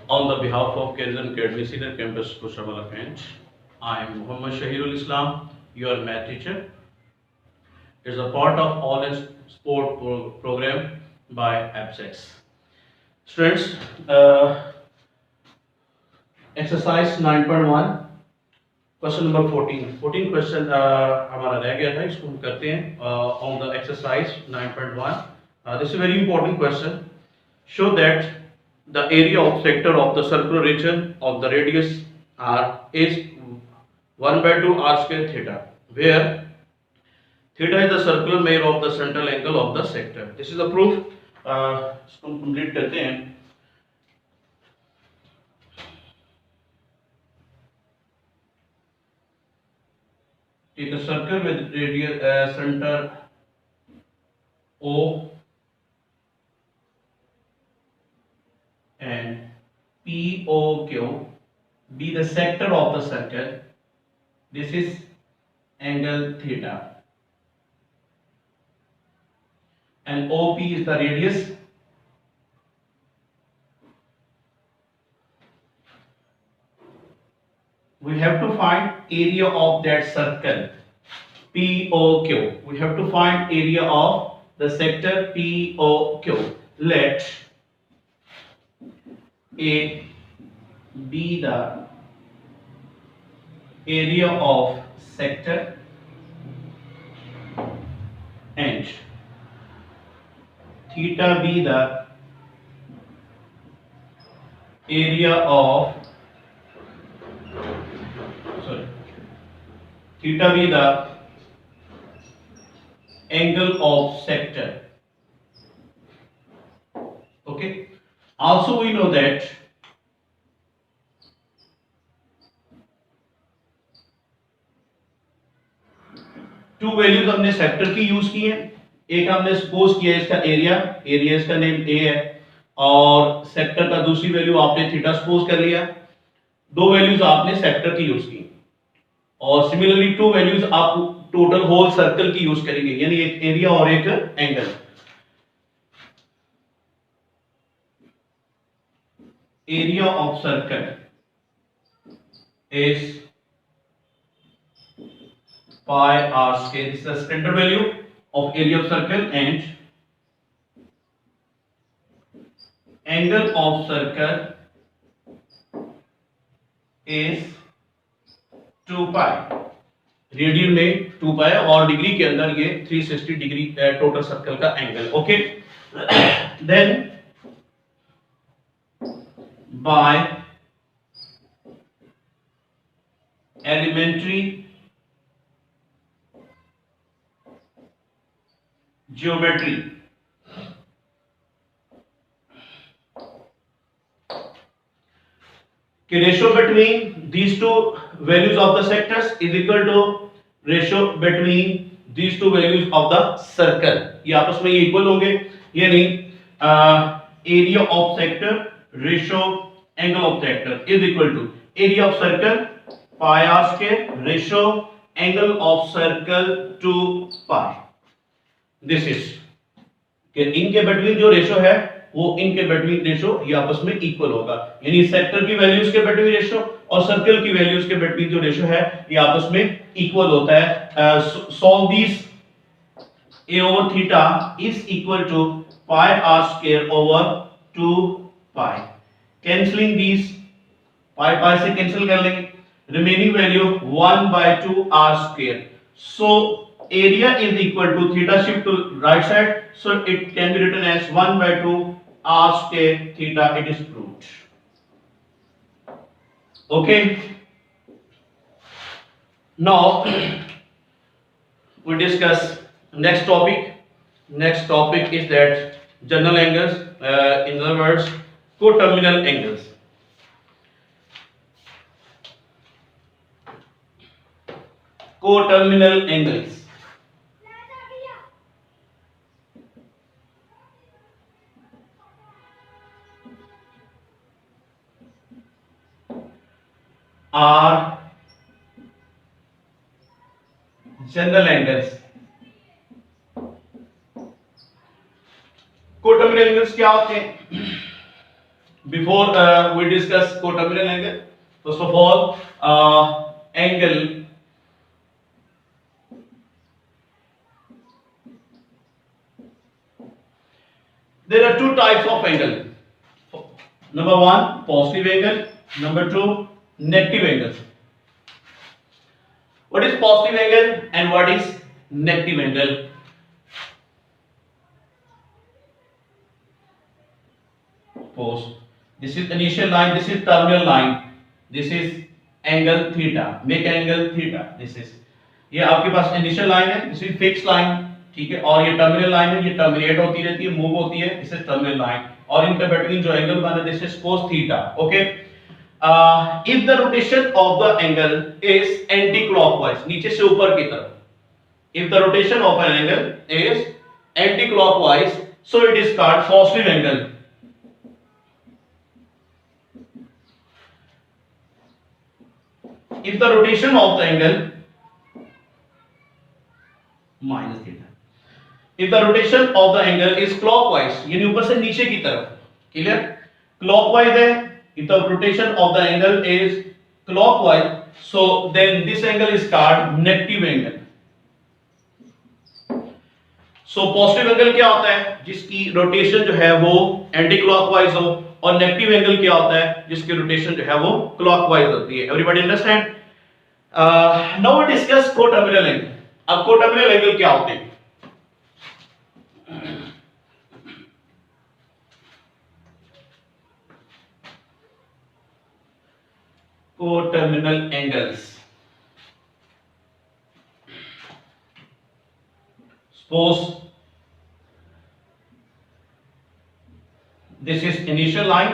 On the behalf of Kerzan Academy Senior Campus Kushabala Kent, I am Muhammad Shahirul Islam, your math teacher. It is a part of all sport program by ABSEX. Students, exercise 9.1, question number 14 question हमारा रह गया था, इसको हम करते हैं on the exercise 9.1. This is very important question. Show that the area of sector of the circular region of the radius R is 1/2 r square theta, where theta is the circular measure of the central angle of the sector. This is the proof. इसको complete करते हैं. Take a circle with radius center O and POQ be the sector of the circle. This is angle theta, and OP is the radius. We have to find area of that circle POQ. We have to find area of the sector POQ. Let A be the area of sector and theta be the area of theta be the angle of sector. Okay. Also we know that to values हमने sector की use की है. एक हमने suppose किया इसका area इसका name ए है, और सेक्टर का दूसरी वैल्यू आपने थीटा सपोज कर लिया. दो वैल्यूज आपने सेक्टर की यूज की, और सिमिलरली टू वैल्यूज आप टोटल होल सर्कल की यूज करेंगे, यानी एक एरिया और एक angle. Area of circle is pi r square. This is the standard value of area of circle, and angle of circle is 2 pi. Radian में 2 pi और degree के अंदर ये 360 डिग्री टोटल सर्कल का angle. Okay. Then by elementary geometry, the ratio between these two values of the sectors is equal to ratio between these two values of the circle. ये आपस में ये equal होंगे, यानी area of sector ratio angle of sector is equal to area of circle pi r square ratio angle of circle 2 pi. This is कि इनके between जो ratio है वो इनके बिटवीन रेशो ये आपस में इक्वल होगा, यानी सेक्टर की वैल्यूज के बिटवीन रेशो और सर्कल की वैल्यूज के बिटवीन जो रेशो है ये आपस में इक्वल होता है. Solve this. a over theta is equal to pi r square over 2 pi. Cancelling this, pi pi से कैंसिल कर लेंगे, remaining value 1/2 r square. So area is equal to theta shift to right side, so it can be written as 1/2 r square theta. It is proved. Okay. Now we discuss next topic. Next topic is that general angles, in other words coterminal angles. Coterminal angles are general angles. Coterminal angles क्या होते हैं? before we discuss coterminal angle, first of all, angle, there are two types of angle. Number one, positive angle. Number two, negative angle. What is positive angle and what is negative angle? Suppose this is initial line, this is terminal line, this is angle theta, make angle theta. This is, ये आपके पास initial line है, this is fix line, ठीक है, और ये terminal line है, ये terminate होती रहती है, मूव होती है, दिस इज टर्मिनल लाइन, और इनके बिटवीन जो एंगल बना है this is cos theta. Okay, if the rotation of the angle is anti-clockwise, नीचे से ऊपर की तरफ, if the rotation of an angle is anti-clockwise, so it is called positive angle. If the rotation of the angle minus theta, if the rotation of the angle is clockwise, यानी ऊपर से नीचे की तरफ, क्लियर, clockwise है, if the rotation of the angle is clockwise, so then this angle is called negative angle. So positive angle क्या होता है, जिसकी रोटेशन जो है वो एंटी क्लॉकवाइज हो, और नेगेटिव एंगल क्या होता है, जिसकी रोटेशन जो है वो क्लॉकवाइज होती है. Everybody understand? Now we discuss coterminal angle. अब कोटर्मिनल एंगल क्या होते हैं? Coterminal angles, suppose this is initial line,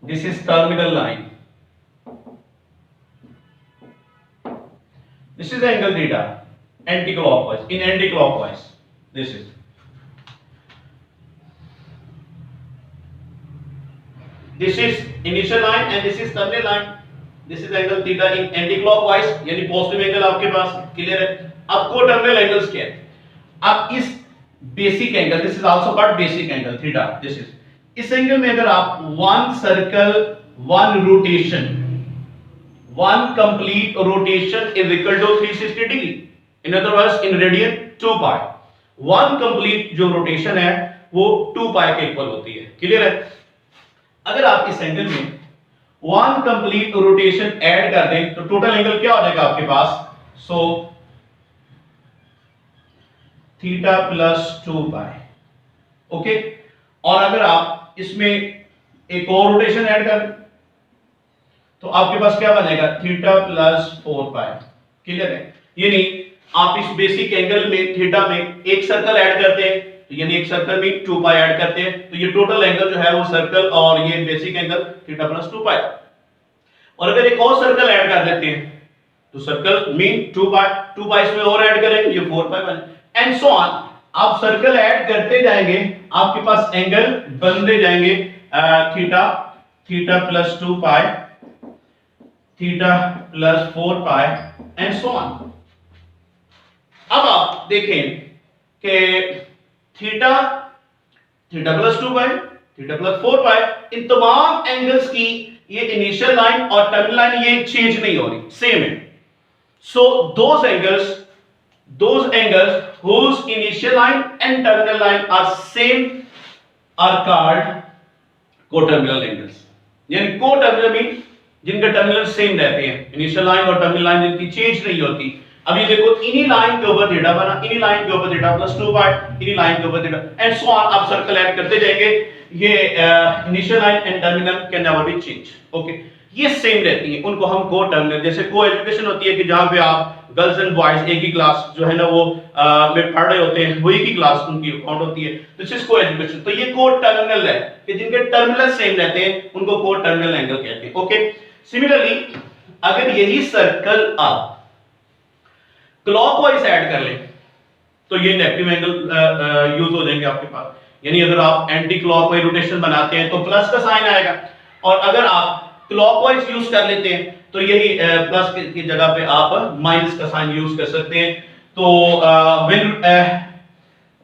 this is terminal line, this is angle theta, anti-clockwise, in anti-clockwise, this is initial line and this is terminal line, this is angle theta in anti-clockwise, यानी positive angle आपके पास, clear है. अब coterminal angles क्या है? अब इस basic angle, this is also called basic angle theta, this is, इस angle में अगर आप one circle one rotation, one complete rotation is equal to 360 degree, in other words in radian 2 pi, one complete जो rotation है वो 2 पाई के equal होती है, क्लियर है. अगर आप इस एंगल में वन कंप्लीट रोटेशन ऐड कर दें तो टोटल एंगल क्या हो जाएगा आपके पास? सो थीटा प्लस 2 पाई. ओके, और अगर आप इसमें एक और रोटेशन ऐड कर दें तो आपके पास क्या बनेगा? थीटा प्लस 4 पाई, क्लियर है. यानी आप इस बेसिक एंगल में थीटा में एक सर्कल ऐड करते हैं, यानी एक सर्कल में 2 पाई ऐड करते हैं, तो ये टोटल एंगल जो है वो सर्कल और ये बेसिक एंगल थीटा प्लस 2 पाई. और अगर एक और सर्कल ऐड कर देते हैं तो सर्कल में 2 पाई इसमें और ऐड करेंगे, ये 4 पाई बने, एंड सो ऑन. आप सर्कल ऐड करते जाएंगे, आपके पास एंगल बनते जाएंगे theta plus 2 pi, theta plus 4 pi and so on. अब आप देखें कि थीटा प्लस 2 पाई, थीटा प्लस 4 पाई, इन तमाम एंगल्स की ये इनिशियल लाइन और टर्मिनल लाइन ये चेंज नहीं हो रही, सेम है. So those angles whose initial line and terminal line are same are called coterminal angles. यानी coterminal मीन जिनके टर्मिनल सेम रहते हैं, इनिशियल लाइन और टर्मिनल लाइन जिनकी चेंज नहीं होती. अब ये देखो, इन्हीं लाइन के ऊपर थीटा बना, इन्हीं लाइन के ऊपर थीटा प्लस 2 पाई, इन्हीं लाइन के ऊपर थीटा एंड सो ऑन. आप सर्कल ऐड करते जाएंगे, ये initial line and terminal can never be change. Okay, ये सेम रहती हैं, उनको हम को टर्मिनल, जैसे को एजुकेशन होती है कि जहां पे आप गर्ल्स एंड बॉयज एक ही क्लास जो है ना वो में पढ़ रहे होते हैं, वो एक ही क्लास उनकी काउंट होती है, दिस इज को एजुकेशन. तो ये को टर्मिनल है कि जिनके टर्मिनल सेम रहते हैं उनको को टर्मिनल एंगल कहते हैं. ओके, सिमिलरली अगर यही सर्कल आप क्लॉकवाइज ऐड कर लें तो ये नेगेटिव एंगल यूज हो जाएंगे आपके पास. यानी अगर आप एंटी क्लॉकवाइज रोटेशन बनाते हैं तो प्लस का साइन आएगा, और अगर आप क्लॉकवाइज यूज कर लेते हैं तो यही प्लस की जगह पे आप माइनस का साइन यूज कर सकते हैं. तो when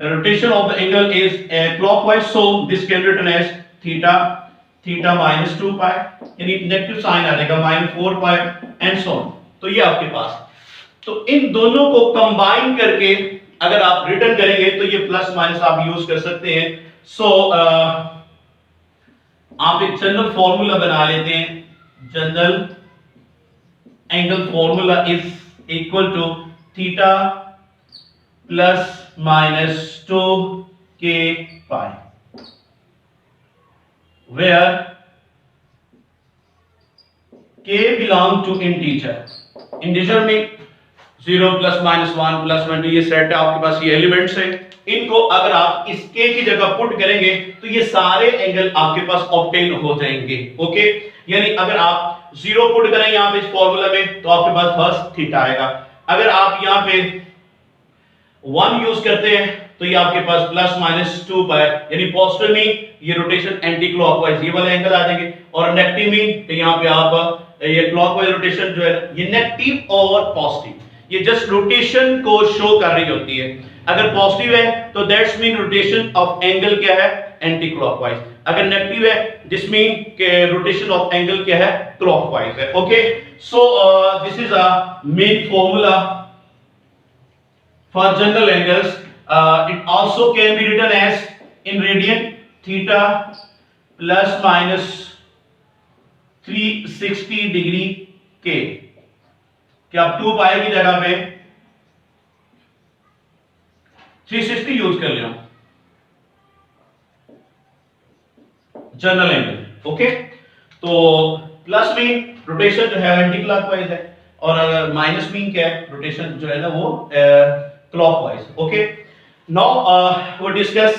rotation of the angle is clockwise, so this can be written as theta minus 2 pi, यानी नेगेटिव साइन आ जाएगा -4 pi एंड सो ऑन। तो ये आपके पास, तो इन दोनों को कंबाइन करके अगर आप रिटर्न करेंगे तो ये प्लस माइनस आप यूज कर सकते हैं। सो आप एक जनरल फॉर्मूला बना लेते हैं, general angle formula is equal to theta plus minus 2 k pi, where k belong to integer में 0 प्लस माइनस 1 प्लस 1 ये सेट है आपके पास, ये एलिमेंट्स है। इनको अगर आप इस k की जगह पुट करेंगे तो ये सारे एंगल आपके पास ऑब्टेन हो जाएंगे। ओके, यानी अगर आप 0 पुट करें यहां पे इस फॉर्मूला में तो आपके पास फर्स्ट थीटा आएगा। अगर आप यहां पे 1 यूज करते हैं तो ये आपके पास प्लस माइनस 2 पाई, यानी पॉजिटिव में ये रोटेशन एंटी क्लॉकवाइज ये वाले एंगल आ जाएंगे, और नेगेटिव में तो यहां पे आप ये क्लॉकवाइज रोटेशन जो है ये नेगेटिव और पॉजिटिव, ये जस्ट रोटेशन को शो कर रही होती है। अगर पॉजिटिव है तो that's mean rotation of angle क्या है, एंटी क्लॉकवाइज। अगर नेगेटिव है दिस मीन के रोटेशन ऑफ एंगल क्या है, क्लॉकवाइज है। Okay, so this is a main formula for general angles. It also can be written as in radian theta plus minus 360 degree k, क्या आप 2 पाई की जगह पे 360 यूज कर लिया जनरल एंगल। ओके, तो प्लस में रोटेशन जो है एंटी क्लॉकवाइज है, और अगर माइनस में क्या है, रोटेशन जो है ना वो clockwise. Okay, now we'll discuss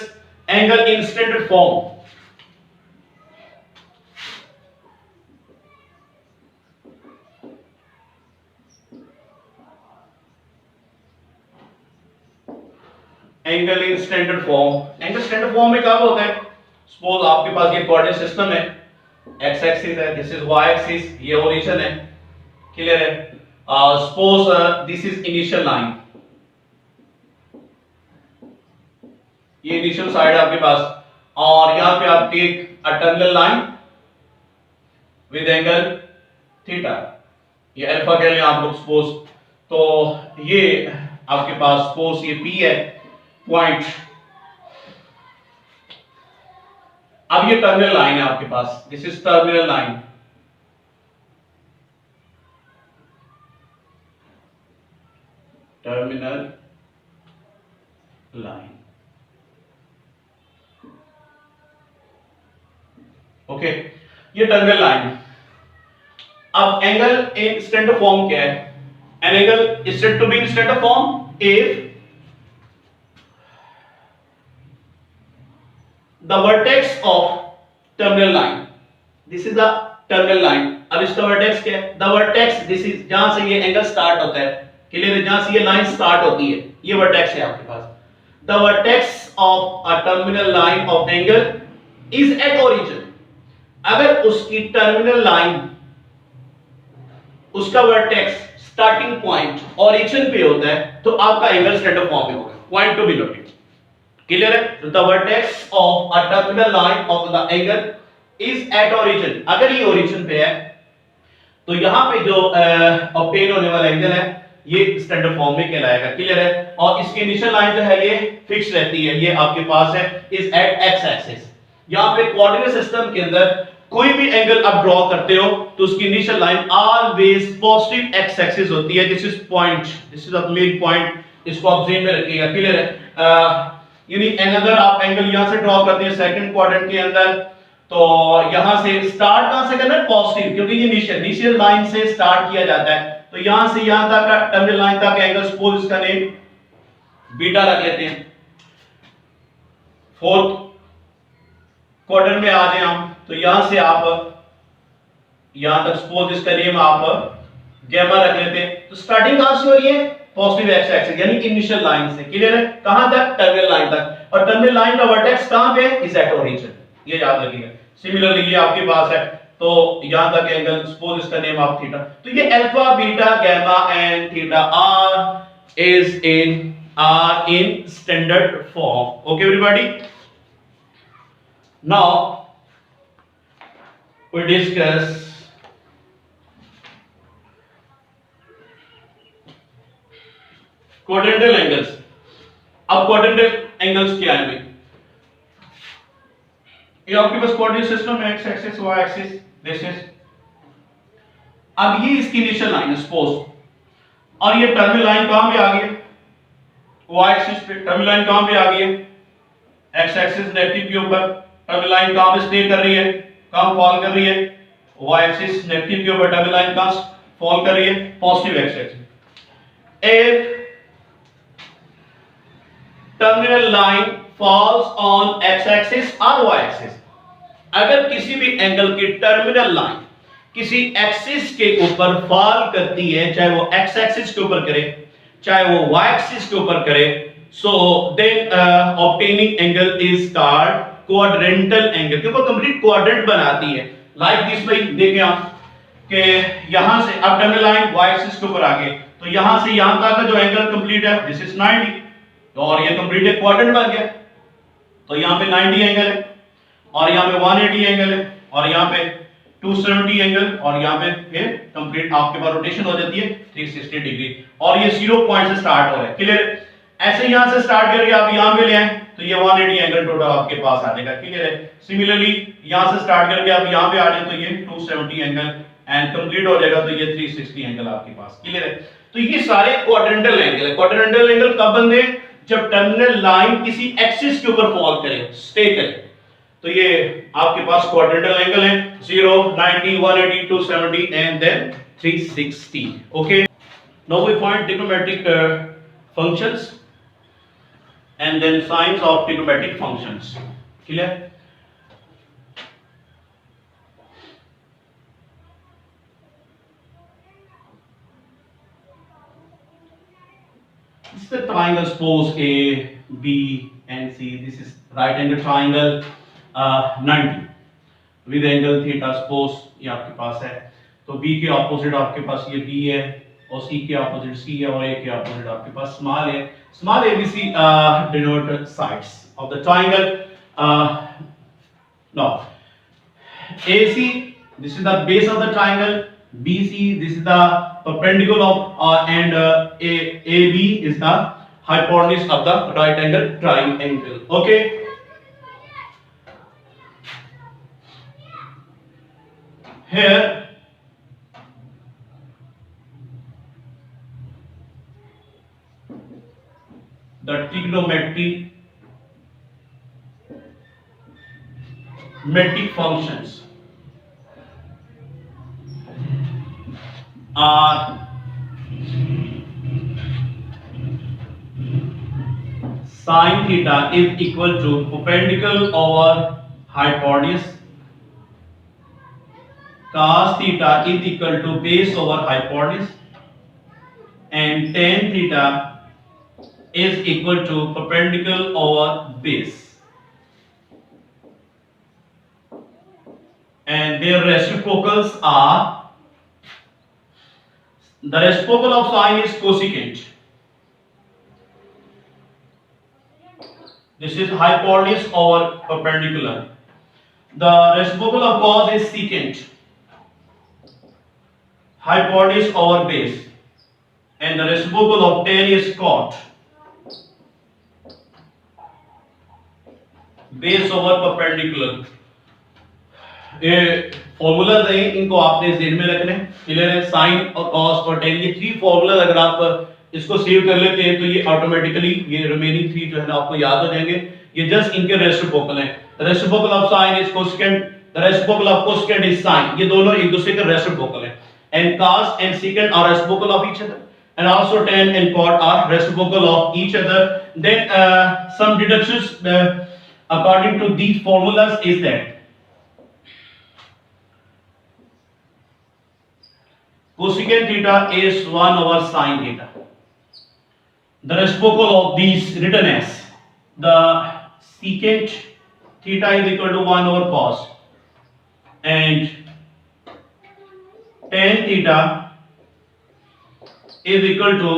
angle in standard form. Angle in standard form. Angle standard form में कब होता है, suppose आपके पास ये coordinate system है, x axis है, this is y axis, ये origin है, clear है। Suppose this is initial line, ये इनिशियल साइड है आपके पास, और यहां पे आप take a terminal line with angle theta, ये अल्फा कह लें आप लोग सपोज। तो ये आपके पास सपोज ये P है पॉइंट, अब ये टर्मिनल लाइन है आपके पास, this is terminal line, terminal line. Okay, ये टर्मिनल लाइन। अब एंगल इन स्टैंडर्ड फॉर्म क्या है, an angle is said to be in standard form if the vertex of terminal line, this is the terminal line. अब इसका vertex क्या है, the vertex this is जहां से ये एंगल स्टार्ट होता है, क्लियर है, जहां से ये लाइन स्टार्ट होती है ये वर्टेक्स है आपके पास। The vertex of a terminal line of angle is at origin, अगर उसकी टर्मिनल लाइन उसका वर्टेक्स स्टार्टिंग पॉइंट ओरिजिन पे होता है तो आपका एंगल स्टैंडर्ड फॉर्म में होगा। Point to be noted, clear है। The vertex of a terminal line of the angle is at origin, अगर ये ओरिजिन पे है तो यहां पे जो ऑब्टेन होने वाला एंगल है ये स्टैंडर्ड फॉर्म में कहलाएगा, क्लियर है। और इसकी इनिशियल लाइन जो है ये फिक्स रहती है, ये आपके पास है इज एट एक्स एक्सिस। यहां पे कोऑर्डिनेट सिस्टम के अंदर कोई भी एंगल आप ड्रॉ करते हो तो उसकी initial line always positive x axis होती है, this is point, this is a main point, इसको आप ध्यान में रखिएगा, क्लियर है। यानी अनदर आप एंगल यहां से ड्रॉ करते हैं सेकंड क्वाड्रेंट के अंदर, तो यहां से स्टार्ट कहां से करना है, पॉजिटिव, क्योंकि ये इनिशियल लाइन से स्टार्ट किया जाता है। तो यहां से यहां तक का टर्मिनल लाइन तक एंगल सपोज इसका नेम बीटा रख लेते हैं। फोर्थ क्वाड्रेंट में आ जाए हम, तो यहां से आप यहां तक सपोज इसका नेम आप गामा रख लेते हैं। तो स्टार्टिंग कहां से हो रही है, पॉजिटिव एक्स एक्सिस यानी इनिशियल लाइन से, क्लियर है, कहां तक, टर्मिनल लाइन तक। और टर्मिनल लाइन का वर्टेक्स कहां पे है, इज एट ओरिजिन, ये याद रखिएगा। सिमिलरली ये आपके पास है, तो यहां तक एंगल सपोज इसका नेम आप थीटा, तो ये alpha beta gamma and theta are is in are in standard form. Okay, everybody. Now we discuss quadrantal angles. अब quadrantal angles क्या है भाई? ये आपके पास कोऑर्डिनेट सिस्टम है, x axis y axis, this is, अब ये इसकी इनिशियल लाइन है सपोज, और ये टर्मिनल लाइन कहां पे आ गई है? y एक्सिस पे। टर्मिनल लाइन कहां पे आ गई है? x एक्सिस नेगेटिव के ऊपर। टर्मिनल लाइन कहां पे स्टे कर रही है, कहां फॉल कर रही है? y एक्सिस नेगेटिव के ऊपर। टर्मिनल लाइन कहां फॉल कर रही है? Positive x axis. if terminal line falls on x axis or y axis, अगर किसी भी एंगल की टर्मिनल लाइन किसी एक्सिस के ऊपर फॉल करती है, चाहे वो x एक्सिस के ऊपर करे चाहे वो y एक्सिस के ऊपर करे, so then obtaining angle is called quadrantal angle, क्योंकि कंप्लीट क्वाड्रेंट बनाती है। लाइक दिस भाई देखें आप कि यहां से अब टर्मिनल लाइन y एक्सिस के ऊपर आ गई, तो यहां से यहां तक का जो एंगल कंप्लीट है दिस इज 90, और ये कंप्लीट एक क्वाड्रेंट बन गया। तो यहां पे 90 एंगल है, और यहां पे 180 एंगल है, और यहां पे 270 एंगल, और यहां पे फिर कंप्लीट आपके पास रोटेशन हो जाती है 360 डिग्री, और ये 0 पॉइंट से स्टार्ट हो रहा है। क्लियर? ऐसे यहां से स्टार्ट करके आप यहां पे ले आए तो ये 180 एंगल टोटल आपके पास आ जाएगा। क्लियर है? सिमिलरली यहां से स्टार्ट करके आप यहां पे आ जाए तो ये 270 एंगल एंड कंप्लीट हो जाएगा, तो ये 360 एंगल आपके पास। क्लियर है? तो ये सारे क्वाड्रेंटल एंगल है। क्वाड्रेंटल एंगल कब बनते हैं? जब टर्मिनल लाइन किसी एक्सिस के ऊपर फॉल करे, स्टे करे, तो ये आपके पास क्वाड्रेंटल एंगल है 0, 90, 180, 270 and then 360. Okay, now we find trigonometric functions and then signs of trigonometric functions. Clear? This is the triangle, suppose A, B and C. This is right angle triangle 90 with angle theta. Suppose ये आपके पास है, तो B के opposite आपके पास ये B है, और C के ऑपोजिट C है, और A के ऑपोजिट आपके पास स्मॉल है। Small ABC denote sides of the triangle. Now AC, this is the base of the triangle. BC, this is the perpendicular of and AB is the hypotenuse of the right angle triangle. Okay. Here the trigonometric functions are sin theta is equal to perpendicular over hypotenuse, cos theta is equal to base over hypotenuse, and tan theta is equal to perpendicular over base, and their reciprocals are, the reciprocal of sine is cosecant. This is hypotenuse over perpendicular. The reciprocal of cos is secant. Hypotenuse over base, and the reciprocal of tan is cot. Base over perpendicular. ये formulas हैं, इनको आपने Z में रखने। Clear है? Sign और cos और ten, ये थ्री फॉर्मूलाज अगर आप इसको सेव कर लेते हैं तो ये ऑटोमेटिकली ये रिमेनिंग थ्री जो है ना आपको याद हो जाएंगे। ये जस्ट इनके रेसिप्रोकल हैं। Reciprocal of sine is cosecant, the reciprocal of cosecant is sine. ये दोनों एक दूसरे के रेसिप्रोकल हैं। And cos and secant are reciprocal of each other, and also tan and cot are reciprocal of each other. Then some deductions according to these formulas is that cosecant theta is 1 over sin theta. The reciprocal of these written as the secant theta is equal to 1 over cos, and tan theta is equal to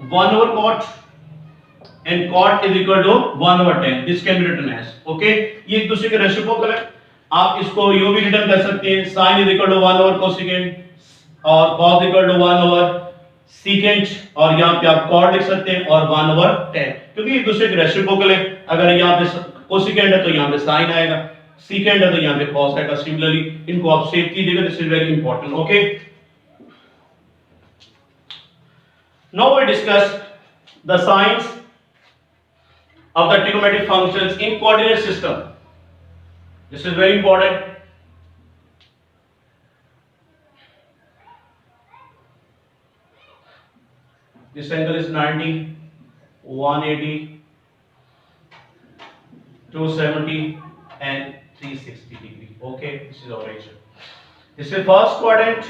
1 over cot and cot is equal to 1 over tan. This can be written as, okay, ये एक दूसरे के reciprocal है. आप इसको यूं भी return कर सकते हैं, sin is equal to 1 over cosecant और cos equal to 1 over secant, और यहाँ पे आप cot लिख सकते हैं और 1 over tan, क्योंकि एक दूसरे के रेसिप्रोकल है. अगर यहाँ पे cosecant है तो यहाँ पे sin आएगा, secant है तो यहाँ पे cos आएगा. सिमिलरली इनको आप सेव कीजिएगा. This is very important. Okay, now we discuss the signs of the trigonometric functions in coordinate system. This is very important. This angle is 90, 180, 270 and 360 degree. Okay, this is our ratio. This is first quadrant,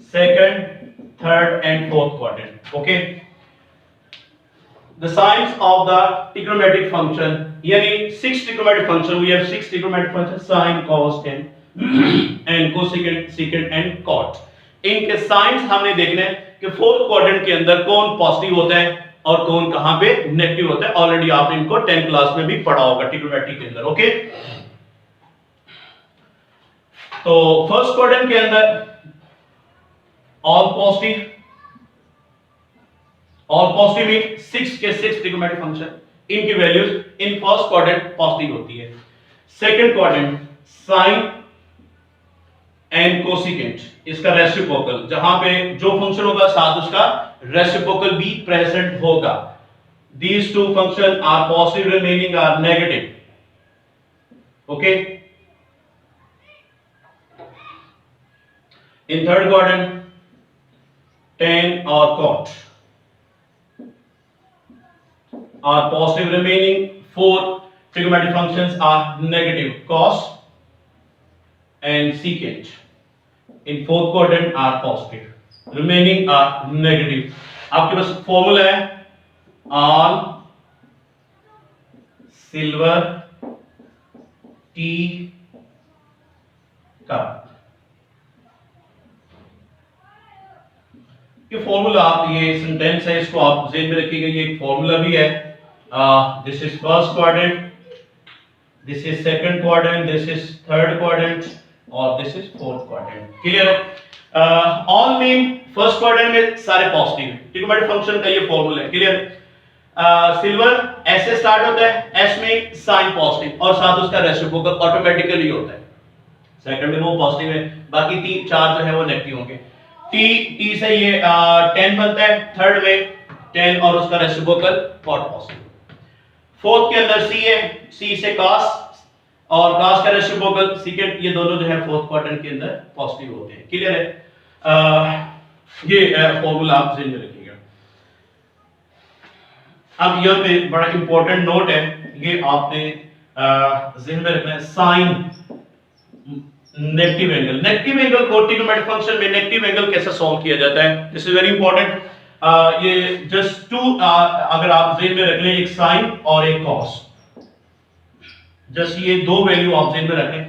second, third and fourth quadrant. Okay, the signs of the trigonometric function, yani 6 trigonometric function, we have 6 trigonometric functions, sin, cos, tan and cosecant, secant and cot. इनके science हमने देखने हैं कि fourth quadrant के अंदर कौन positive होता है और कौन कहां पे नेगेटिव होता है. ऑलरेडी आपने इनको 10th क्लास में भी पढ़ा होगा ट्रिगोनोमेट्री के अंदर. ओके, तो फर्स्ट क्वाड्रेंट के अंदर ऑल पॉजिटिव, और पॉजिटिव मीन 6 के 6 ट्रिगोनोमेट्रिक फंक्शन, इनकी values in first quadrant positive होती है. Second quadrant sine and cosecant, इसका रेसिप्रोकल, जहां पे जो फंक्शन होगा साथ उसका रेसिप्रोकल भी प्रेजेंट होगा. These two function are positive, remaining are negative. Okay, in third quadrant tan और cot are positive, remaining 4 trigonometric functions are negative, cos and secant in fourth quadrant are positive, remaining are negative. आपके पास formula है all silver tea cup. ये formula, आप ये sentence है, इसको आप ज़हन में रखिएगा. ये एक फॉर्मूला भी है. This is first quadrant, this is second quadrant, this is third quadrant और this is fourth quadrant. Clear है? ऑल मीन फर्स्ट क्वाड्रेंट में सारे पॉजिटिव. ट्रिगोनोमेट्रिक फंक्शन का ये फॉर्मूला है. क्लियर? सिल्वर एस से स्टार्ट होता है, एस में साइन पॉजिटिव और साथ उसका रेसिप्रोकल ऑटोमेटिकली होता है. सेकंड में वो पॉजिटिव है, बाकी तीन चार जो है वो नेगेटिव होंगे. टी से ये 10 बनता है, थर्ड में 10 और उसका रेसिप्रोकल कॉट पॉजिटिव. फोर्थ के अंदर सी है, सी से cos और cos का रेसिप्रोकल secant, ये दोनों जो है फोर्थ क्वाड्रेंट के अंदर पॉजिटिव होते हैं. क्लियर है? ये फॉर्मूला आप ध्यान में रखिएगा. अब यहाँ पे बड़ा इंपॉर्टेंट नोट है, ये आपने ध्यान में रखना है. Sine negative angle, negative angle को ट्रिगोनोमेट्रिक फंक्शन में नेगेटिव एंगल कैसे सॉल्व किया जाता है, दिस इज वेरी इंपॉर्टेंट. ये जस्ट टू, अगर आप ज़हन में रख लें, एक साइन और एक कॉस, जस्ट ये दो वैल्यू आप ज़हन में रखें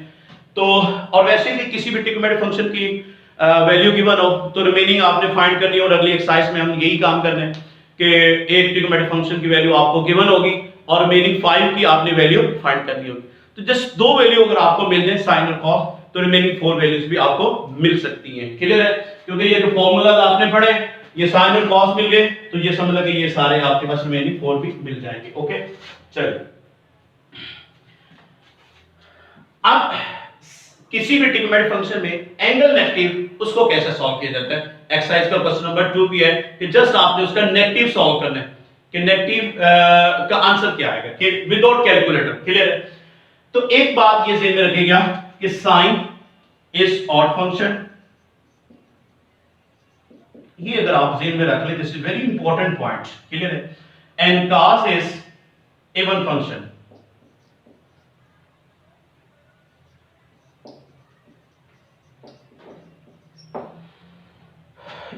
तो, और वैसे भी किसी भी ट्रिगोनोमेट्रिक फंक्शन की वैल्यू गिवन हो तो रिमेनिंग आपने फाइंड करनी है. और अगली एक्सरसाइज में हम यही काम करना है कि एक ट्रिगोनोमेट्रिक फंक्शन की वैल्यू आपको गिवन होगी और रिमेनिंग 5 की आपने वैल्यू फाइंड करनी होगी. तो जस्ट दो वैल्यू अगर आपको मिल जाए, साइन और कॉस, तो रिमेनिंग 4 वैल्यूज भी आपको मिल सकती हैं. क्लियर है? क्योंकि ये जो फॉर्मूलाज आपने पढ़े, ये साइन और कॉस मिल गए तो ये समझ लगे ये सारे आपके पास रिमेनिंग 4 भी मिल जाएंगे. ओके, चलिए अब किसी भी ट्रिगोनोमेट्रिक फंक्शन में एंगल नेगेटिव, उसको कैसे सॉल्व किया जाता है. एक्सरसाइज का क्वेश्चन नंबर 2 भी है कि जस्ट आपने उसका नेगेटिव सॉल्व करना है कि नेगेटिव का आंसर क्या आएगा कि विदाउट कैलकुलेटर. क्लियर है? तो एक बात ये ध्यान में रखिएगा कि साइन इज ऑड फंक्शन, ये अगर आप ध्यान में रख ले, this is very important point. Clear है? And cos is even function.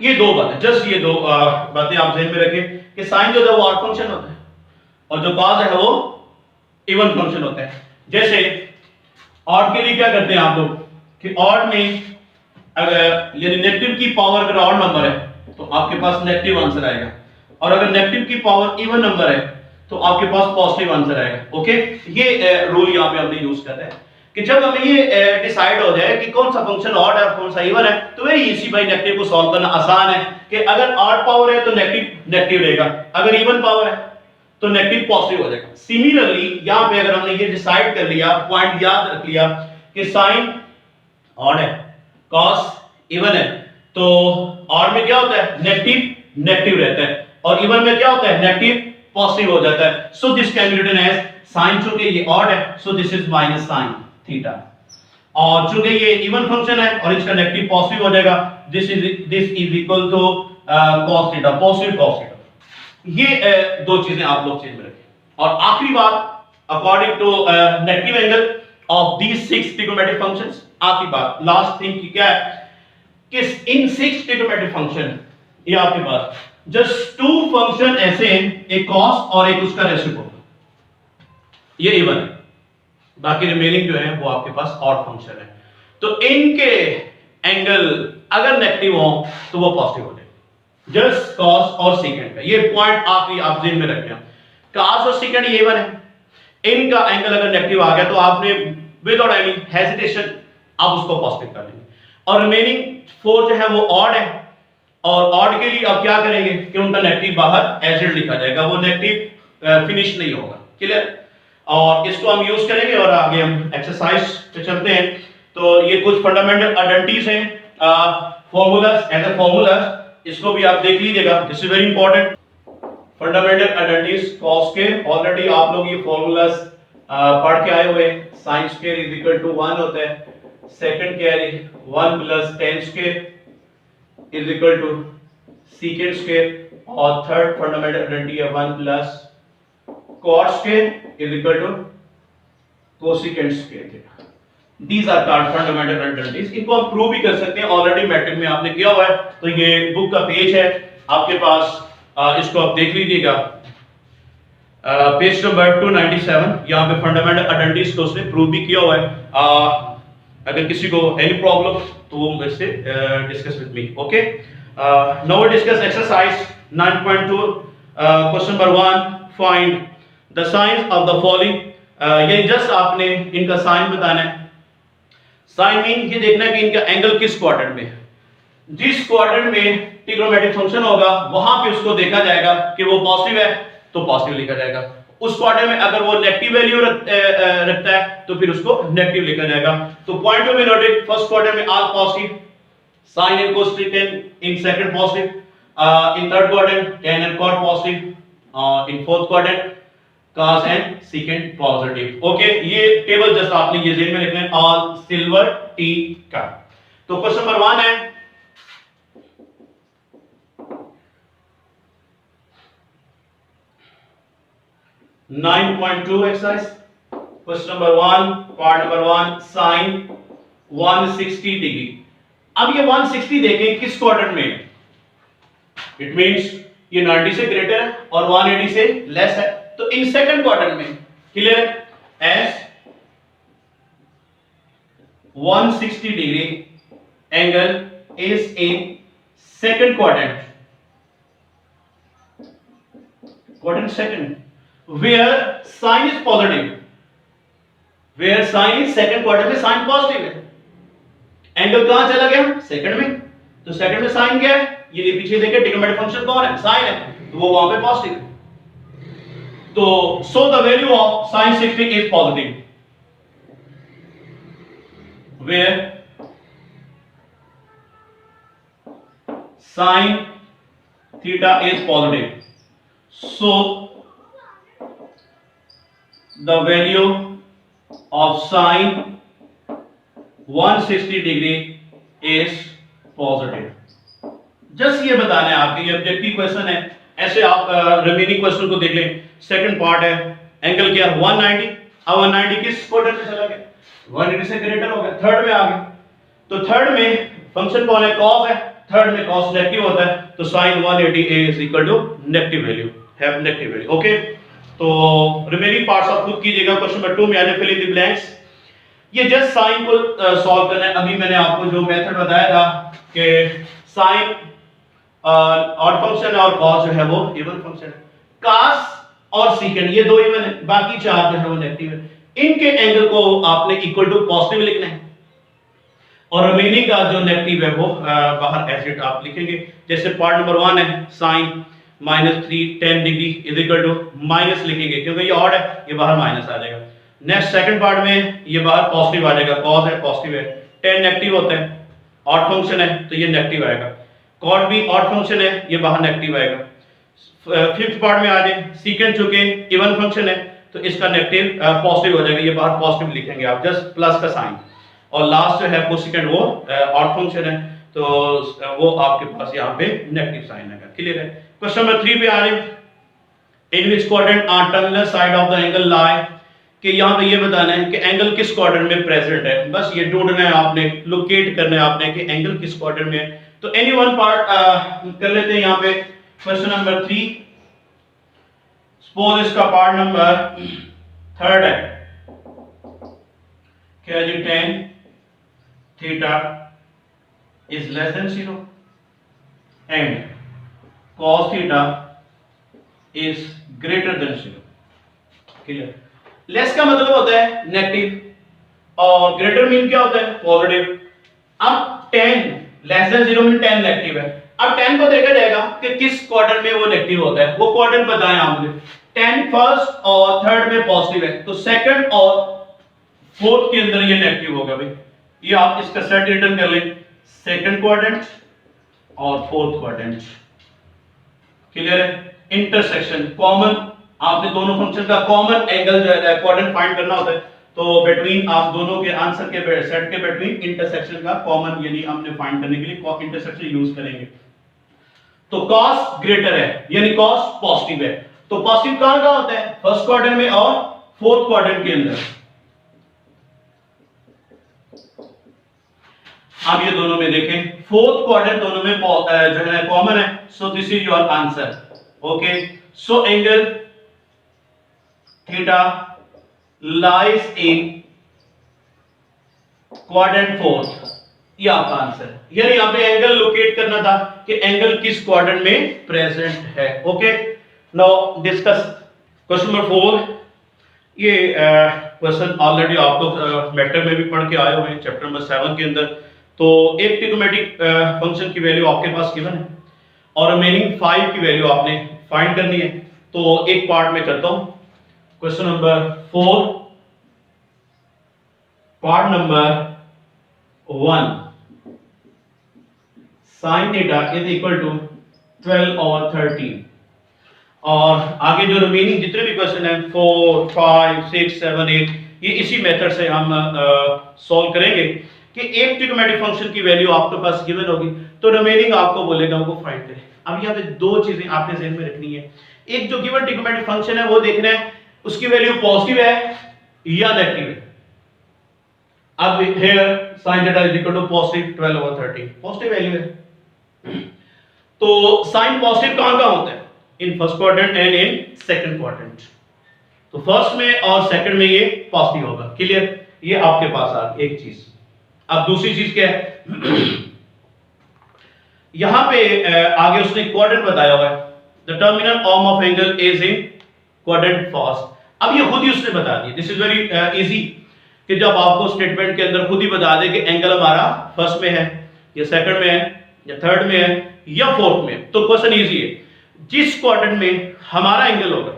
ये दो बातें, जस्ट ये दो बातें आप ध्यान में रखें कि साइन जो है वो ऑड फंक्शन होता है और जो cos है वो इवन फंक्शन होता है. जैसे ऑड के लिए क्या करते हैं आप लोग कि ऑड में अगर यानी नेगेटिव की पावर अगर ऑड नंबर है तो आपके पास नेगेटिव आंसर आएगा. और अगर नेगेटिव की पावर इवन नंबर है तो आपके पास पॉजिटिव आंसर आएगा। ओके, ये रूल यहाँ पे हमने यूज करना है कि जब हमें ये डिसाइड हो जाए कि कौन सा फंक्शन ऑड है और कौन सा इवन है, तो वेरी इजी भाई, नेगेटिव को सॉल्व करना आसान है कि अगर ऑड पावर है तो नेगेटिव नेगेटिव रहेगा, अगर इवन पावर है तो नेगेटिव पॉजिटिव हो जाएगा। सिमिलरली यहां पे अगर हमने ये डिसाइड कर लिया, पॉइंट याद रख लिया कि साइन ऑड है, कॉस इवन है, तो ऑड में क्या होता है, नेगेटिव नेगेटिव रहता है, और इवन में क्या होता है, नेगेटिव पॉजिटिव हो जाता है। So this can be written as sine, चूंकि ये ऑड है so this is minus sine theta, और चूंकि ये इवन फंक्शन है और इसका नेगेटिव पॉजिटिव हो जाएगा, this is equal to cos theta, positive cos theta. ये दो चीजें आप लोग चेंज में रखें। और आखिरी बात, according to negative angle of these 6 trigonometric functions, आखिरी बात, लास्ट थिंग की क्या है कि इन 6 ट्रिग्नोमेट्रिक फंक्शन, ये आपके पास जस्ट 2 फंक्शन ऐसे हैं, एक cos और एक उसका रेसिप्रोकल, ये इवन है, बाकी रिमेनिंग जो है वो आपके पास ऑड फंक्शन है। तो इनके एंगल अगर नेगेटिव हो तो वो पॉजिटिव हो जाए, जस्ट cos और सेकंड का, ये पॉइंट आखिरी आप ध्यान में रखना। cos और सेकंड ये इवन है, इनका एंगल अगर नेगेटिव आ गया तो आपने विदाउट एनी हेजिटेशन आप उसको पॉजिटिव कर लेंगे, और रिमेनिंग 4 जो है वो ऑड है, और ऑड के लिए अब क्या करेंगे कि उनका नेगेटिव बाहर एज इट लिखा जाएगा, वो नेगेटिव फिनिश नहीं होगा। क्लियर? और इसको हम यूज करेंगे और आगे हम एक्सरसाइज पे चलते हैं। तो ये कुछ फंडामेंटल आइडेंटिटीज हैं, फॉर्मूलाज एंड द फॉर्मूलाज, इसको भी आप देख लीजिएगा, this is very important. Fundamental identities cos के ऑलरेडी आप लोग ये फॉर्मूलाज पढ़ के आए हुए हैं। sin square is equal to 1 होता है, सेकंड क्या है 1 plus tan square is equal to secant square, और थर्ड फंडामेंटल आइडेंटिटी है 1 plus cot square is equal to cosecant square. These are called fundamental identities। इनको हम प्रूव भी कर सकते हैं, ऑलरेडी मैट्रिक में आपने किया हुआ है, तो ये बुक का पेज है आपके पास, इसको आप देख लीजिएगा, पेज नंबर 297, यहाँ पे फंडामेंटल आइडेंटिटीज को उसने प्रूव भी किया हुआ है। अगर किसी को एनी प्रॉब्लम तो वो मेरे से discuss with me. Okay, now we discuss exercise 9.2, question number 1, find the signs of the following. ये जस्ट आपने इनका साइन बताना है। साइन मीन ये देखना है कि इनका एंगल किस क्वाड्रेंट में है, जिस क्वाड्रेंट में ट्रिग्नोमेट्रिक फंक्शन होगा वहां पे उसको देखा जाएगा कि वो पॉजिटिव है तो पॉजिटिव लिखा जाएगा, उस क्वाड्रेंट में अगर वो नेगेटिव वैल्यू रखता है तो फिर उसको नेगेटिव लिखा जाएगा। तो point to be noted, first quadrant में all positive, sin and cos tan in second positive, in third quadrant tan and cot positive, in fourth quadrant cos and secant positive। Okay, ये table just आपने ये jail में लिखना है, all silver T का। तो question number 1 है, (9.2) exercise, question number 1, part number 1, sine 160 degree. अब ये 160 देखें किस क्वाड्रेंट में है, इट मींस ये 90 से ग्रेटर है और 180 से लेस है, तो इन सेकंड क्वाड्रेंट में। क्लियर है? As 160 degree angle is in second quadrant, quadrant second, where sine is positive, where sine is second quadrant में साइन पॉजिटिव है, एंगल कहां चला गया, सेकंड में, तो सेकंड में साइन क्या है, ये पीछे देखिए ट्रिग्नोमेट्रिक फंक्शन कौन है, साइन है, तो वो वहां पे पॉजिटिव है। तो so the value of sin 60 is positive, where sin theta is positive, so the value of sin 160 degree is positive। Just ये बताना है आपके, ये ऑब्जेक्टिव क्वेश्चन है। ऐसे आप रिमेनिंग क्वेश्चन को देख लें। सेकंड पार्ट है, एंगल क्या 190, अब 190 किस क्वाड्रेंट में चला गया, 180 से ग्रेटर हो गया, थर्ड में आ गया, तो थर्ड में फंक्शन कौन है, cos है, थर्ड में cos नेगेटिव होता है, तो sin 180 is equal to negative value, have negative value. Okay, तो रिमेनिंग पार्ट्स आप खुद कीजिएगा। क्वेश्चन नंबर 2 में आने फिल इन द ब्लैंक्स, ये जस्ट साइन को सॉल्व करना है। अभी मैंने आपको जो मेथड बताया था कि साइन ऑड फंक्शन है और कॉस जो है वो इवन फंक्शन है। कास और सीकेंड ये दो इवन है, बाकी चार जो है वो नेगेटिव है। इनके एंगल को आपने इक्वल टू पॉजिटिव लिखना है और रिमेनिंग का जो नेगेटिव है वो बाहर एज इट आप लिखेंगे। जैसे पार्ट नंबर 1 है sine -3 10 degree is equal to minus लिखेंगे क्योंकि ये ऑड है, ये बाहर माइनस आ जाएगा। नेक्स्ट सेकंड पार्ट में ये बाहर पॉजिटिव आ जाएगा, कॉस है पॉजिटिव है, 10 नेगेटिव होता है, ऑड फंक्शन है तो ये नेगेटिव आएगा। कॉट भी ऑड फंक्शन है, ये बाहर नेगेटिव आएगा। फिफ्थ पार्ट में आ जाए सीकेंड चूंकि इवन फंक्शन है तो इसका नेगेटिव पॉजिटिव हो जाएगा, ये बाहर पॉजिटिव लिखेंगे आप, जस्ट प्लस का साइन। और लास्ट जो है कोसेकेंड वो ऑड फंक्शन है तो वो आपके पास यहाँ पे नेगेटिव साइन आएगा। क्लियर है। क्वेश्चन नंबर 3 पे आ रहे हैं, in which quadrant are terminal side of the angle lie, कि यहाँ पे ये बताना है कि एंगल किस क्वाड्रेंट में प्रेजेंट है। बस ये ढूंढना है आपने, लोकेट करना है आपने कि एंगल किस क्वाड्रेंट में है। तो एनी वन पार्ट कर लेते हैं यहाँ पे। क्वेश्चन नंबर 3, सपोज इसका पार्ट नंबर 3 है, क्या जी, tan theta is less than 0 and cos theta is greater than 0। Clear. Less का मतलब होता है नेगेटिव और ग्रेटर मीन क्या होता है पॉजिटिव। अब 10 लेस देन 0 मीन 10 नेगेटिव है। अब 10 को देखा जाएगा कि किस क्वाड्रेंट में वो नेगेटिव होता है, वो क्वाड्रेंट बताएं आप मुझे। 10 फर्स्ट और थर्ड में पॉजिटिव है तो सेकंड और फोर्थ के अंदर ये नेगेटिव होगा भाई। ये आप इसका सेट रिटर्न कर लें, सेकंड क्वाड्रेंट और फोर्थ क्वाड्रेंट। क्लियर है। इंटरसेक्शन कॉमन, आपने दोनों फंक्शन का कॉमन एंगल जो है क्वाड्रेंट फाइंड करना होता है तो बिटवीन आप दोनों के आंसर के सेट के बिटवीन इंटरसेक्शन का कॉमन यानी हमने फाइंड करने के लिए इंटरसेक्शन यूज करेंगे। तो cos ग्रेटर है यानी cos पॉजिटिव है, तो पॉजिटिव कहां का होता है, फर्स्ट क्वाड्रेंट में और फोर्थ क्वाड्रेंट के अंदर। आप ये दोनों में देखें, फोर्थ क्वाड्रेंट दोनों में जो है कॉमन है, so this is your answer. Okay, so angle theta lies in quadrant fourth, ये आपका आंसर। यानी यहां पे एंगल लोकेट करना था कि एंगल किस क्वाड्रेंट में प्रेजेंट है। Okay, now discuss question number 4। ये क्वेश्चन ऑलरेडी आप लोग मैटर में भी पढ़ के आए हुए हैं चैप्टर नंबर 7 के अंदर। तो एक ट्रिग्नोमेट्रिक फंक्शन की वैल्यू आपके पास गिवन है और रिमेनिंग 5 की वैल्यू आपने फाइंड करनी है। तो एक पार्ट में करता हूं, question number 4 part number 1, sin theta is equal to 12/13। और आगे जो रिमेनिंग जितने भी क्वेश्चन हैं 4 5 6 7 8 ये इसी मेथड से हम सॉल्व करेंगे कि एक ट्रिग्नोमेट्रिक फंक्शन की वैल्यू आपके पास गिवन होगी तो रिमेनिंग आपको बोलेगा वो फाइंड करें। अब यहाँ पे दो चीजें आपने ज़हन में रखनी है, एक जो गिवन ट्रिग्नोमेट्रिक फंक्शन है वो देखना है उसकी वैल्यू पॉजिटिव है या नेगेटिव है। अब here sin theta is equal to positive 12/13, positive value है। तो साइन पॉजिटिव कहां का होता है, in first quadrant and in second quadrant. तो फर्स्ट में और सेकंड में ये पॉजिटिव होगा। क्लियर, ये आपके पास आ एक चीज। अब दूसरी चीज क्या है, यहां पे आगे उसने क्वाड्रेंट बताया हुआ है, the terminal arm of angle is in quadrant first. अब ये खुद ही उसने बता दिया, दिस इज वेरी इजी कि जब आपको स्टेटमेंट के अंदर खुद ही बता दे कि एंगल हमारा फर्स्ट में है या सेकंड में है या थर्ड में है या फोर्थ में, तो क्वेश्चन इजी है। जिस क्वाड्रेंट में हमारा एंगल होगा,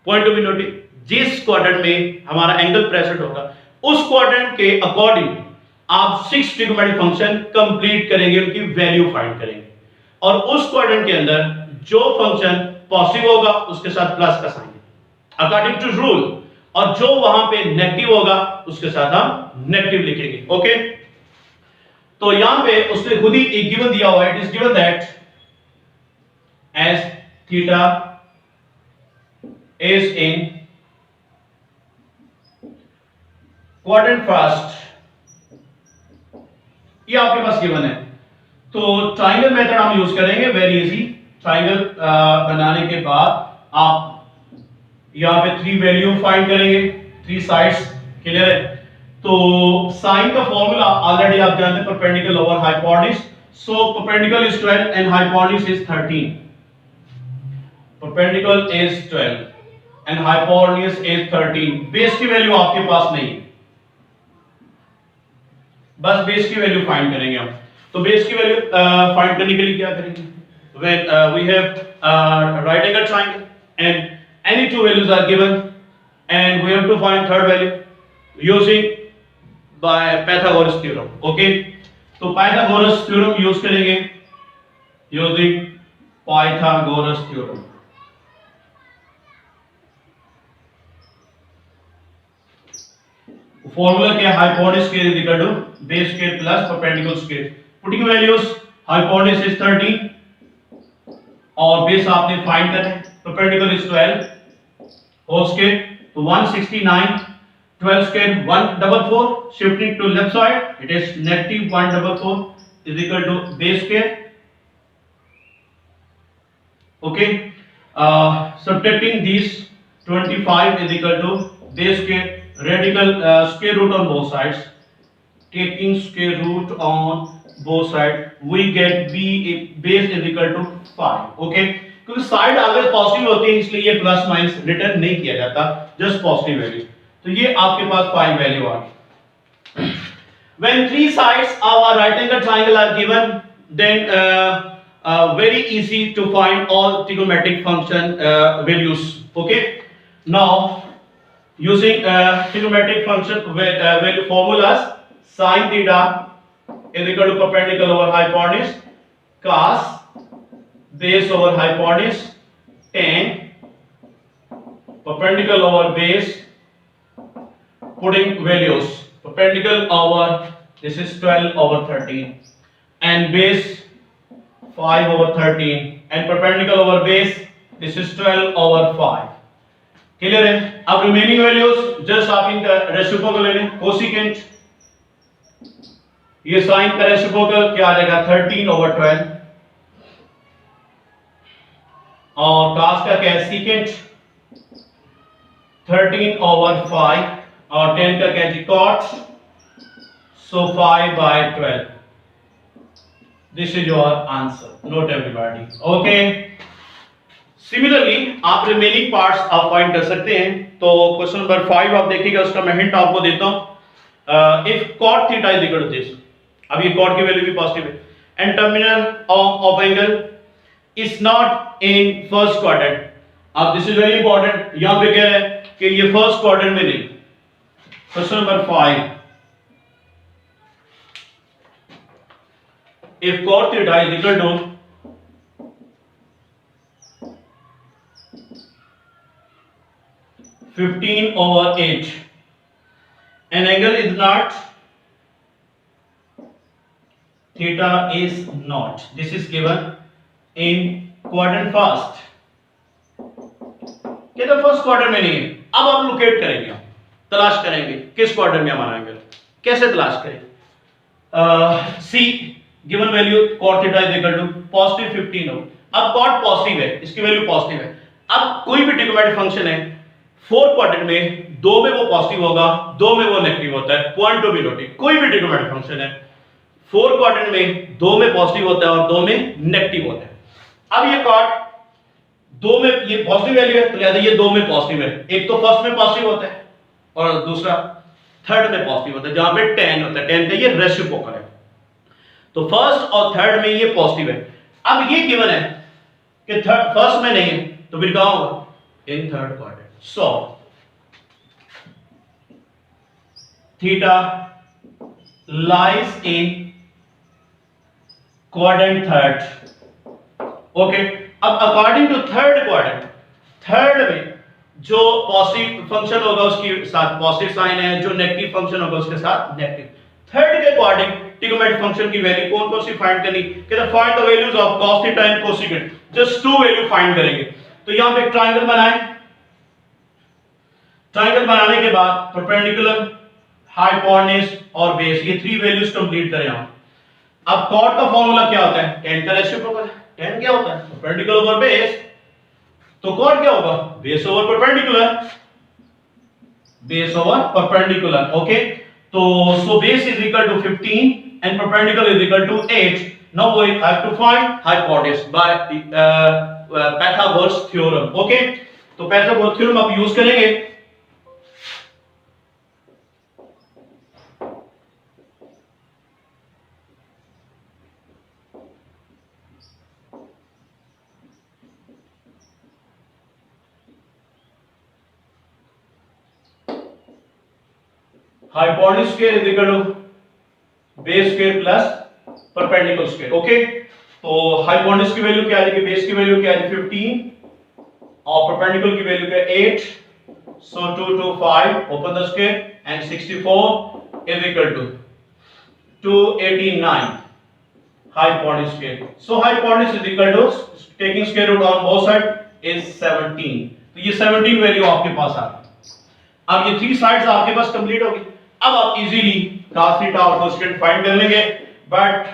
पॉइंट टू बी नोटेड, जिस क्वाड्रेंट में हमारा एंगल प्रेजेंट होगा उस क्वाड्रेंट के अकॉर्डिंग आप 6 ट्रिग्नोमेट्रिक फंक्शन कंप्लीट करेंगे, उनकी वैल्यू फाइंड करेंगे और उस क्वाड्रेंट के अंदर जो फंक्शन पॉजिटिव होगा उसके साथ प्लस का साइन अकॉर्डिंग टू रूल, और जो वहां पे नेगेटिव होगा उसके साथ हम नेगेटिव लिखेंगे। ओके, तो यहां पे उसने खुद ही एक गिवन दिया हुआ है, it is given that as theta is in quadrant first, ये आपके पास गिवन है। तो ट्रायंगल मेथड हम यूज करेंगे, वेरी इजी। ट्रायंगल बनाने के बाद आप यहां पे 3 वैल्यू फाइंड करेंगे, 3 साइड्स। क्लियर है। तो साइन का फॉर्मूला ऑलरेडी आप जानते हैं, perpendicular over hypotenuse, So perpendicular is 12 and hypotenuse is 13. Perpendicular is 12 and hypotenuse is 13. Base की वैल्यू आपके पास नहीं है, बस बेस की वैल्यू फाइंड करेंगे हम। तो बेस की वैल्यू फाइंड करने के लिए क्या करेंगे? When we have right angle triangle and any two values are given and we have to find third value using by Pythagoras theorem. Okay, तो Pythagoras theorem यूज करेंगे using Pythagoras theorem। फॉर्मूला क्या है? Hypotenuse square is equal to base square plus perpendicular square. Putting values, hypotenuse is 30 और base आपने find करना है। Perpendicular is 12 whole square, तो 169, 12 square 144, shifting to left side it is negative 144 is equal to base square. Okay, subtracting these 25 is equal to base square, radical square root on both sides, taking square root on both sides we get b base is equal to 5। okay, क्योंकि side अगर positive होती है इसलिए ये plus minus return नहीं किया जाता, just positive value. तो ये आपके पास 5 वैल्यू आ गई। when three sides of a right angle triangle are given then very easy to find all trigonometric function values। okay, now using trigonometric function value formulas, sin theta is equal to perpendicular over hypotenuse, cos base over hypotenuse, tan perpendicular over base, putting values perpendicular over this is 12 over 13 and base 5 over 13 and perpendicular over base this is 12 over 5। Clear है? अब remaining values just आप इनका reciprocal ले लें। Cosecant, ये sign का reciprocal क्या आ जाएगा? 13 over 12 और cos का क्या है? सीकेंट 13 over 5 और tan का क्या है? cot, so 5 by 12। This is your answer. Note everybody. Okay. Similarly, आप रिमेनिंग पार्ट्स आप फाइंड कर सकते हैं। तो क्वेश्चन नंबर 5 आप देखिएगा, उसका मैं हिंट आपको देता हूं। If cot theta is equal to this, अब ये cot की वैल्यू भी पॉजिटिव है, and terminal of angle is not in first quadrant. अब दिस इज वेरी इंपॉर्टेंट, यहां पे कह रहा है कि ये फर्स्ट क्वाड्रेंट में नहीं। Question number 5, if cot theta is equal to 15 over 8 an angle is not, theta is not, this is given in quadrant first, कहते फर्स्ट क्वाड्रेंट में नहीं है। अब आप लोकेट करेंगे, तलाश करेंगे किस क्वाड्रेंट में हमारा एंगल, कैसे तलाश करेंगे? See given value cot theta is equal to positive 15 हो। अब cot पॉजिटिव है, इसकी वैल्यू पॉजिटिव है। अब कोई भी ट्रिग्नोमेट्रिक फंक्शन है, फोर्थ क्वाड्रेंट में दो में वो पॉजिटिव होगा, दो में वो नेगेटिव होता है। पॉइंट टू बी नोटेड, कोई भी ट्रिग्नोमेट्रिक फंक्शन है फोर्थ क्वाड्रेंट में दो में पॉजिटिव होता है और दो में नेगेटिव होता है। अब ये cot दो में ये पॉजिटिव वैल्यू है तो लिहाजा ये दो में पॉजिटिव है। एक तो फर्स्ट में पॉजिटिव होता है और दूसरा थर्ड में पॉजिटिव होता है, जहां पे tan होता है। tan का ये रेसिप्रोकल है, तो फर्स्ट और थर्ड में ये पॉजिटिव है। अब ये गिवन है कि थर्ड फर्स्ट में नहीं है, तो फिर कहां होगा? In third quadrant. So theta lies in quadrant third. Okay, अब according to third quadrant, third में जो पॉजिटिव फंक्शन होगा उसके साथ पॉजिटिव साइन है, जो नेगेटिव फंक्शन होगा उसके साथ नेगेटिव। थर्ड के अकॉर्डिंग ट्रिग्नोमेट्रिक फंक्शन की वैल्यू कौन कौन सी फाइंड करनी? कहते find the values of cos theta and cosecant, just two value find करेंगे। तो यहां पे एक ट्रायंगल बनाएं, ट्रायंगल बनाने के बाद परपेंडिकुलर, हाइपोटेन्यूज और बेस, ये थ्री वैल्यूज कंप्लीट करें हम। अब cot का फार्मूला क्या होता है? tan का रेसिप्रोकल। tan क्या होता है? Perpendicular over base. तो cot क्या होगा? Base over perpendicular, base over perpendicular. Okay, तो so base is equal to 15 and perpendicular is equal to 8। Now we have to find hypotenuse by Pythagoras theorem. Okay, तो Pythagoras theorem आप use करेंगे. Hypotenuse square is equal to base square plus perpendicular square. Okay, तो hypotenuse की value क्या आ जाएगी, base की value क्या आ जाएगी 15 और perpendicular की वैल्यू क्या 8. So 2 to 5 open the square and 64 is equal to 289 hypotenuse square. So hypotenuse is equal to taking square root on both sides is 17. तो ये 17 वैल्यू आपके पास आ गई. अब ये थ्री साइड्स आपके पास कंप्लीट हो गई. अब आप इजीली cos थीटा और कोसेकेंट फाइंड कर लेंगे. बट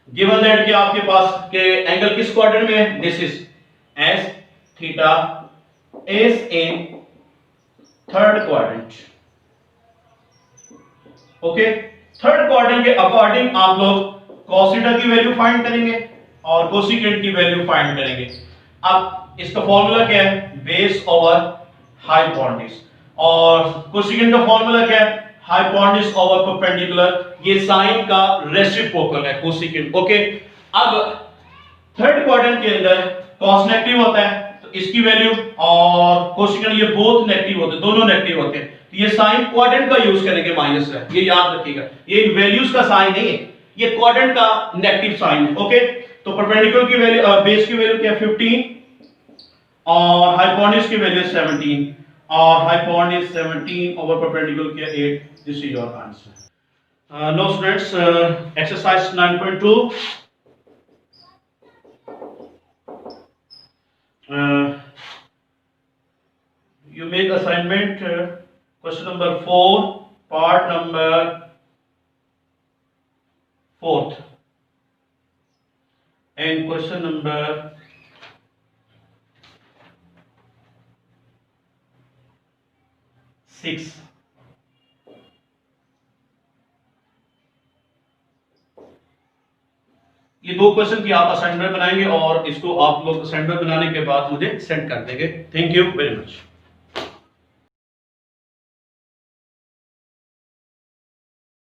गिवन दैट कि आपके पास के एंगल किस क्वाड्रेंट में है, this is S theta is in third quadrant. Okay, third quadrant के अकॉर्डिंग आप लोग cos थीटा की वैल्यू फाइंड करेंगे और कोसेकेंट की वैल्यू फाइंड करेंगे. अब इसका फॉर्मूला क्या है, बेस ओवर हाइपोटेन्यूज. और कोसेकेंट का फॉर्मूला क्या है, हाइपोटेन्यूज ओवर परपेंडिकुलर. ये साइन का रेसिप्रोकल है कोसेकेंट. ओके, अब थर्ड क्वाड्रेंट के अंदर cos नेगेटिव होता है तो इसकी वैल्यू और कोसेकेंट ये बोथ नेगेटिव होते हैं, दोनों नेगेटिव होते हैं. तो ये साइन क्वाड्रेंट का यूज करेंगे माइनस का, ये याद रखिएगा. ये वैल्यूज का साइन नहीं है, ये क्वाड्रेंट का नेगेटिव साइन है. ओके, तो परपेंडिकुलर की वैल्यू बेस की वैल्यू क्या है 15 और हाइपोटेन्यूज की वैल्यू 17 और hypotenuse 17 over perpendicular क्या 8. This is your answer. Now students, exercise 9.2. You make assignment question number 4, part number 4th, and question number 6. ये दो क्वेश्चन की आप असाइनमेंट बनाएंगे और इसको आप लोग असाइनमेंट बनाने के बाद मुझे सेंड कर देंगे. Thank you very much.